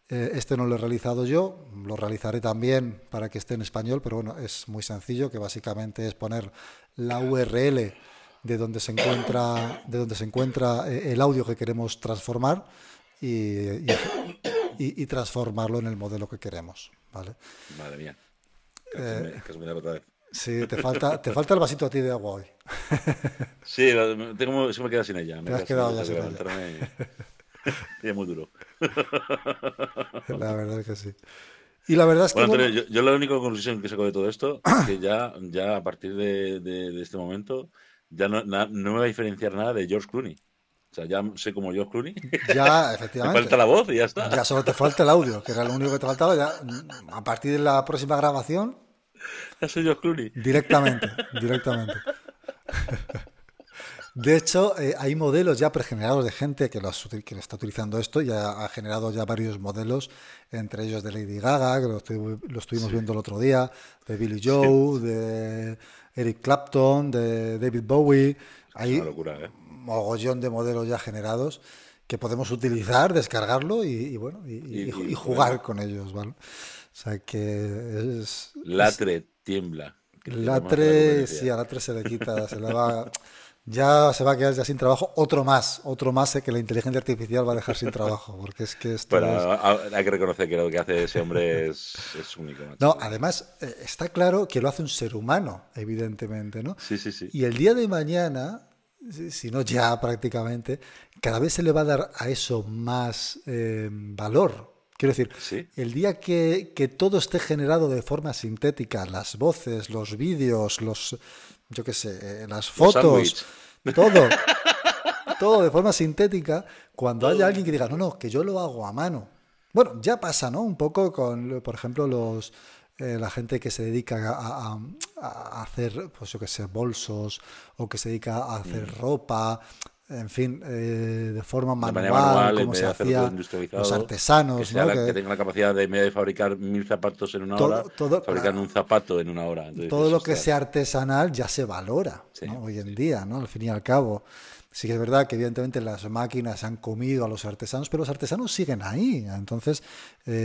Este no lo he realizado yo, lo realizaré también para que esté en español, pero bueno, es muy sencillo, que básicamente es poner la URL de donde se encuentra el audio que queremos transformar y transformarlo en el modelo que queremos, ¿vale? Madre mía. Eh, Casi me da otra vez. sí, te falta el vasito a ti de agua hoy. Sí, se me queda sin ella. Te has quedado ya tengo que sin ella. levantarme y es muy duro. La verdad es que sí. Y la verdad es que, Bueno, Antonio, bueno, yo la única conclusión que saco de todo esto es que ya a partir de este momento ya no me va a diferenciar nada de George Clooney. O sea, ya sé como George Clooney. ya Me efectivamente, falta la voz y ya está. ya solo te falta el audio, que era lo único que te faltaba. Ya, a partir de la próxima grabación, Ya soy George Clooney. directamente. De hecho, hay modelos ya pregenerados de gente que lo está utilizando esto, ya ha generado ya varios modelos, entre ellos de Lady Gaga, que lo estuvimos Sí, viendo el otro día, de Billy sí. Joe, de Eric Clapton, de David Bowie. Es una Hay locura, ¿eh? un mogollón de modelos ya generados que podemos utilizar, descargarlo bueno, y Y jugar ponerlo. con ellos, ¿vale? O sea que es Latre, tiembla, que tiembla más que la Latre, sí, competencia. a Latre se le quita, se le va, ya se va a quedar ya sin trabajo. Otro más que la inteligencia artificial va a dejar sin trabajo, porque es que esto Bueno, es... hay que reconocer que lo que hace ese hombre es único, macho. No, además, está claro que lo hace un ser humano, evidentemente, ¿no? Sí, sí, sí. Y el día de mañana, si no ya prácticamente, cada vez se le va a dar a eso más valor. Quiero decir, Sí, el día que todo esté generado de forma sintética, las voces, los vídeos, yo qué sé, las los fotos, sándwiches. todo, todo de forma sintética, cuando haya alguien que diga, no, no, que yo lo hago a mano. Bueno, ya pasa, ¿no? Un poco con, por ejemplo, la gente que se dedica a hacer, pues yo qué sé, bolsos, o que se dedica a hacer ropa, en fin, de forma De manera manual, manual, en como vez se de hacerlo todo hacía los industrializado, artesanos, ¿no? que Que tenga la capacidad de, en vez de fabricar 1000 zapatos en una hora, fabricar claro, un zapato en una hora. Entonces todo dices, lo que sea ostras, artesanal ya se valora, sí, ¿no? Hoy en sí. día, ¿no? Al fin y al cabo. Sí que es verdad que evidentemente las máquinas han comido a los artesanos, pero los artesanos siguen ahí. Entonces,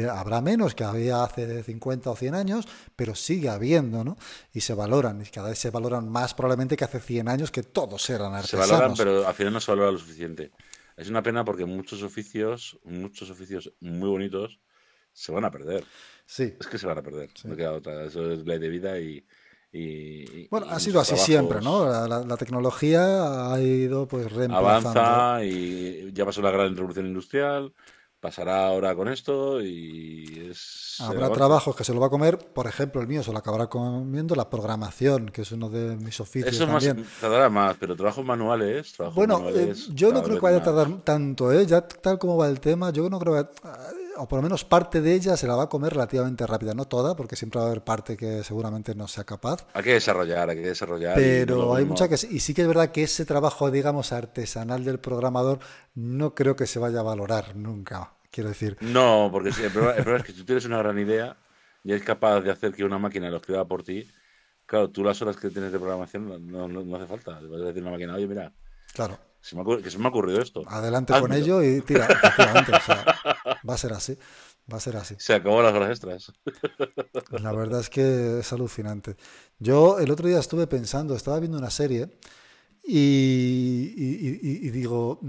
habrá menos que había hace 50 o 100 años, pero sigue habiendo, ¿no? Y se valoran, y cada vez se valoran más probablemente que hace 100 años que todos eran Se valoran, artesanos. pero al final no se valora lo suficiente. Es una pena porque muchos oficios muy bonitos se van a perder. Sí, Es que se van a perder, sí. no queda otra. Eso es ley de vida Bueno, y ha sido muchos así siempre, ¿no? trabajos La tecnología ha ido pues reemplazando. avanza y ya pasó la gran revolución industrial, pasará ahora con esto y es el Habrá avance. trabajos que se lo va a comer, por ejemplo, el mío se lo acabará comiendo la programación, que es uno de mis oficios Eso es más, también. tardará más, pero trabajos Bueno, manuales yo no cada creo que vez vaya a más. tardar tanto, ¿eh? Ya tal como va el tema, yo no creo que, o por lo menos parte de ella se la va a comer relativamente rápida, no toda, porque siempre va a haber parte que seguramente no sea capaz, Hay que desarrollar y no es lo pero hay mucha mismo. que sí. Y sí que es verdad que ese trabajo, digamos, artesanal del programador no creo que se vaya a valorar nunca, quiero decir. No, porque sí, el problema es que si tú tienes una gran idea y eres capaz de hacer que una máquina lo escriba por ti, claro, tú las horas que tienes de programación no hace falta. Le vas a decir a una máquina, oye, mira, Claro, que se me ha ocurrido esto, adelante con házmelo. ello y tira, efectivamente, o sea, va a ser así, va a ser así. Se acabó las horas extras. La verdad es que es alucinante. Yo el otro día estuve pensando, estaba viendo una serie y digo,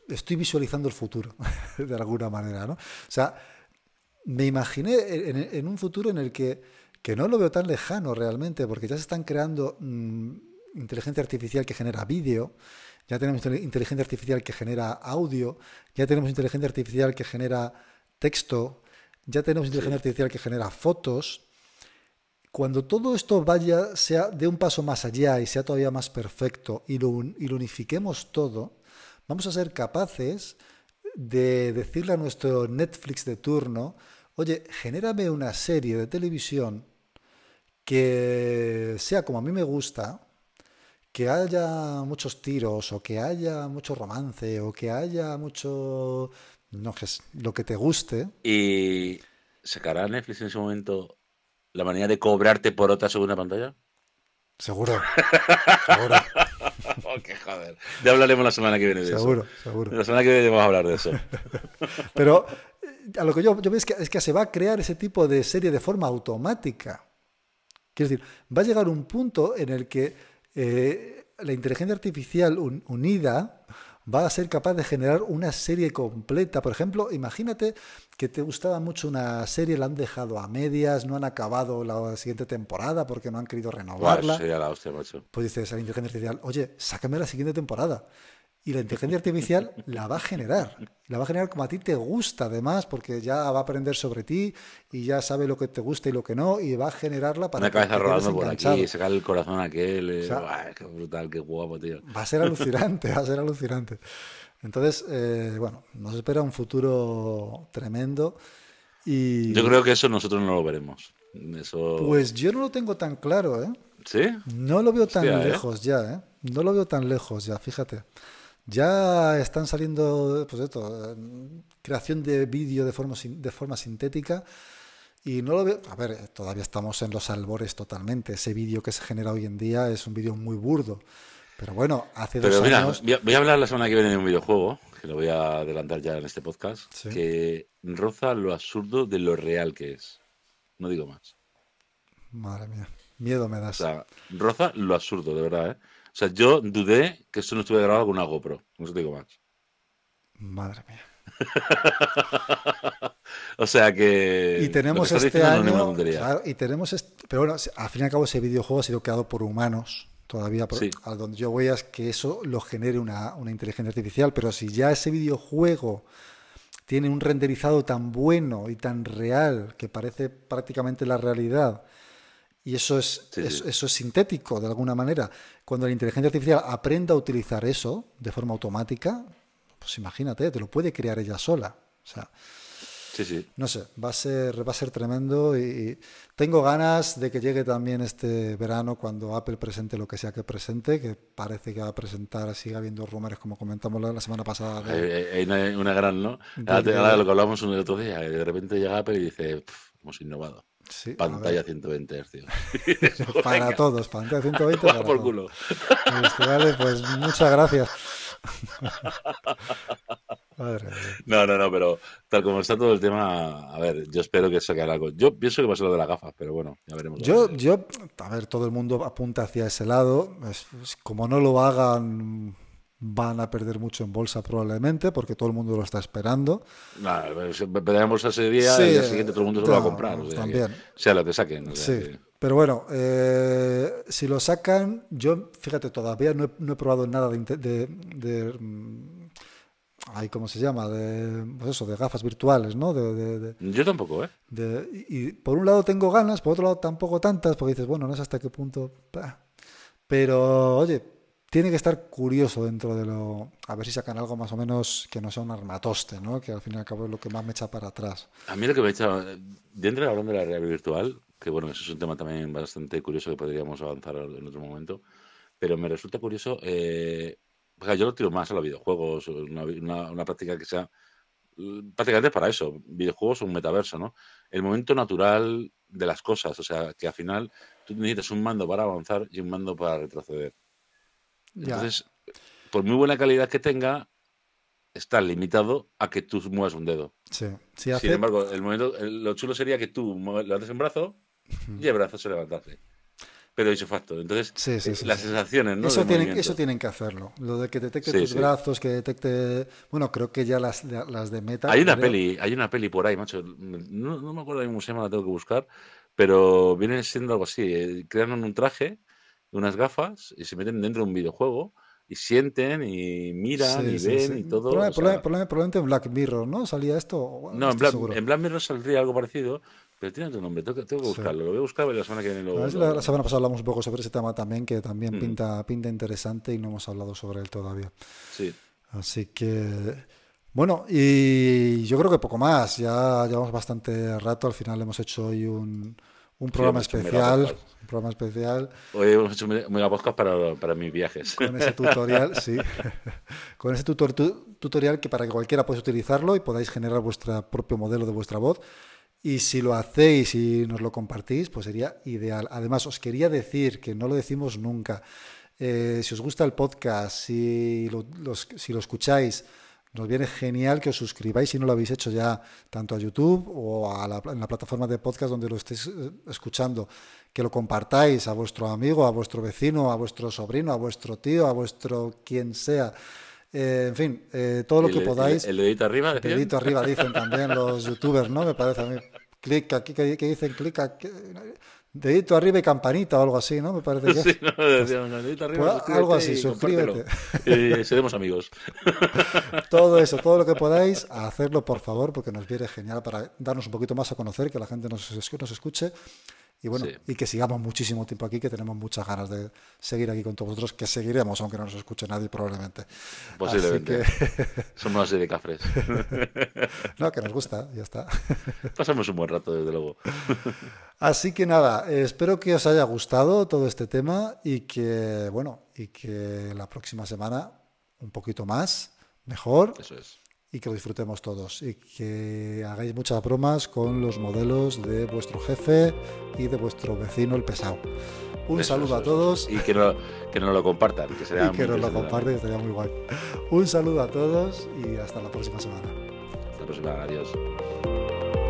estoy visualizando el futuro, de alguna manera, ¿no? O sea, me imaginé en un futuro en el que no lo veo tan lejano realmente, porque ya se están creando inteligencia artificial que genera vídeo, ya tenemos inteligencia artificial que genera audio, ya tenemos inteligencia artificial que genera texto, ya tenemos inteligencia Sí, artificial que genera fotos. Cuando todo esto vaya, sea de un paso más allá y sea todavía más perfecto y lo unifiquemos todo, vamos a ser capaces de decirle a nuestro Netflix de turno, oye, genérame una serie de televisión que sea como a mí me gusta, que haya muchos tiros o que haya mucho romance o que haya mucho, no sé, lo que te guste, ¿Y sacará Netflix en ese momento la manera de cobrarte por otra segunda pantalla? seguro, seguro, Oh, qué joder. Ya hablaremos la semana que viene de eso. seguro, seguro. La semana que viene vamos a hablar de eso. Pero a lo que yo veo es que se va a crear ese tipo de serie de forma automática. Quiero decir, va a llegar un punto en el que la inteligencia artificial unida va a ser capaz de generar una serie completa. Por ejemplo, imagínate que te gustaba mucho una serie, la han dejado a medias, no han acabado la siguiente temporada porque no han querido Buah, eso renovarla. sería la hostia, macho. Pues dices a la inteligencia artificial, oye, sácame la siguiente temporada. Y la inteligencia artificial la va a generar. La va a generar como a ti te gusta, además, porque ya va a aprender sobre ti y ya sabe lo que te gusta y lo que no, y va a generarla para Una que cabeza te quedes rodando por aquí, enganchado. sacar el corazón a aquel. O sea, Buah, qué brutal, qué guapo, tío. va a ser alucinante, va a ser alucinante. Entonces, bueno, nos espera un futuro tremendo Yo y creo que eso nosotros no lo veremos. pues Eso. yo no lo tengo tan claro, ¿eh? ¿Sí? No lo veo tan Hostia, ¿eh? lejos ya, ¿eh? No lo veo tan lejos ya, fíjate. Ya están saliendo, pues esto, creación de vídeo de forma sintética y no lo veo. A ver, todavía estamos en los albores totalmente. Ese vídeo que se genera hoy en día es un vídeo muy burdo. Pero bueno, hace dos Pero mira, años, voy a hablar la semana que viene de un videojuego, que lo voy a adelantar ya en este podcast, sí, que roza lo absurdo de lo real que es. No digo más. madre mía, miedo me O das. sea, roza lo absurdo, de verdad, ¿eh? O sea, yo dudé que esto no estuviera grabado con una GoPro. No te digo más. Madre mía. O sea Y que lo que tenemos estás este diciendo no es ninguna año, tontería. claro, pero bueno, al fin y al cabo ese videojuego ha sido creado por humanos. Todavía, Sí, a donde yo voy es que eso lo genere una inteligencia artificial, pero si ya ese videojuego tiene un renderizado tan bueno y tan real que parece prácticamente la realidad, y sí, sí. eso es sintético de alguna manera, cuando la inteligencia artificial aprenda a utilizar eso de forma automática, pues imagínate, te lo puede crear ella sola. O sea, Sí, sí. no sé, va a ser tremendo y tengo ganas de que llegue también este verano cuando Apple presente lo que sea que presente, que parece que va a presentar, sigue habiendo rumores como comentamos la semana pasada Hay una gran, ¿no? de Ahora lo que que hablamos el otro día, que de repente llega Apple y dice, "Pf, hemos innovado. sí, a ver, Pantalla 120 Hz. Y dices, "Pues para venga, todos, pantalla 120 toma para por todos. culo. Este, vale, pues muchas gracias. Madre mía. No, no, no, pero tal como está todo el tema, a ver, yo espero que saquen algo. Yo pienso que va a ser lo de las gafas, pero bueno, ya veremos a ver. A ver, todo el mundo apunta hacia ese lado. Como no lo hagan, van a perder mucho en bolsa probablemente, porque todo el mundo lo está esperando. Nada, veremos ese día, Sí, el día siguiente todo el mundo se lo va a comprar, o sea que también. sea lo que saquen, o sea Sí. que Pero bueno, si lo sacan, yo, fíjate, todavía no he probado nada ay, ¿cómo se llama? Pues eso, de gafas virtuales, ¿no? yo tampoco, ¿eh? Y por un lado tengo ganas, por otro lado tampoco tantas, porque dices, bueno, no sé hasta qué punto. Pero, oye, tiene que estar curioso dentro de lo. A ver si sacan algo más o menos que no sea un armatoste, ¿no? Que al fin y al cabo es lo que más me echa para atrás. A mí lo que me ha hecho, dentro de hablando de la realidad virtual, que bueno, eso es un tema también bastante curioso que podríamos avanzar en otro momento, pero me resulta curioso, porque yo lo tiro más a los videojuegos, una práctica que sea prácticamente para eso, videojuegos o un metaverso, ¿no? El momento natural de las cosas, o sea, que al final tú necesitas un mando para avanzar y un mando para retroceder. Ya, Entonces, por muy buena calidad que tenga, está limitado a que tú muevas un dedo. sí. Sí Sin hace. embargo, lo chulo sería que tú levantes un brazo y el brazo se levantase. Pero ese facto. Entonces, Sí, sí, sí, las sí. sensaciones, ¿no? De Eso movimiento. tienen que hacerlo. Lo de que detecte Sí, tus sí. brazos, que detecte. Bueno, creo que ya las de Meta, Hay una peli por ahí, macho. No me acuerdo de cómo se llama, la tengo que buscar. Pero viene siendo algo así. Crean un traje, unas gafas y se meten dentro de un videojuego y sienten y miran Sí, y sí, ven sí. y todo. O sea, Probablemente en Black Mirror, ¿no? Salía esto, bueno, no no, estoy seguro. En Black Mirror saldría algo parecido, pero tiene otro nombre. Tengo que Sí. buscarlo. Lo voy a buscar y la semana que viene A ver si lo la semana pasada hablamos. hablamos un poco sobre ese tema también, que también Mm, pinta interesante y no hemos hablado sobre él todavía. sí. Así que, Bueno, y yo creo que poco más. Ya llevamos bastante rato. Al final hemos hecho hoy un Sí, programa hemos hecho un mega especial. podcast. Un programa especial Hoy hemos hecho un mega podcast para mis viajes. con ese tutorial, sí. Con ese tutorial que para que cualquiera podáis utilizarlo y podáis generar vuestro propio modelo de vuestra voz. Y si lo hacéis y nos lo compartís, pues sería ideal. Además, os quería decir, que no lo decimos nunca, si os gusta el podcast, si lo escucháis, nos viene genial que os suscribáis si no lo habéis hecho ya, tanto a YouTube o en la plataforma de podcast donde lo estéis escuchando, que lo compartáis a vuestro amigo, a vuestro vecino, a vuestro sobrino, a vuestro tío, a vuestro quien sea. En fin, todo ¿Y lo que podáis. el dedito arriba, decían? Dedito arriba dicen también los youtubers, ¿no? Me parece a mí. Clic aquí, que dicen clic aquí. Dedito arriba y campanita o algo así, ¿no? Me parece que Sí, es. no, Pues, decían, el dedito arriba, pues algo suscríbete así, y compártelo. suscríbete. Y seremos amigos. Todo eso, todo lo que podáis, hacerlo por favor, porque nos viene genial para darnos un poquito más a conocer, que la gente nos escuche. Y bueno, Sí, y que sigamos muchísimo tiempo aquí, que tenemos muchas ganas de seguir aquí con todos vosotros, que seguiremos, aunque no nos escuche nadie probablemente. Así posiblemente. que, Somos así de cafres. no, que nos gusta, ya está. Pasamos un buen rato, desde luego. Así que nada, espero que os haya gustado todo este tema y que, bueno, y que la próxima semana un poquito más, mejor Eso es. y que lo disfrutemos todos y que hagáis muchas bromas con los modelos de vuestro jefe y de vuestro vecino el pesado. Un saludo a Eso. todos Y que no lo compartan, que y será muy que nos lo interesante también. comparten, estaría muy guay. Un saludo a todos y hasta la próxima semana. Hasta la próxima, adiós.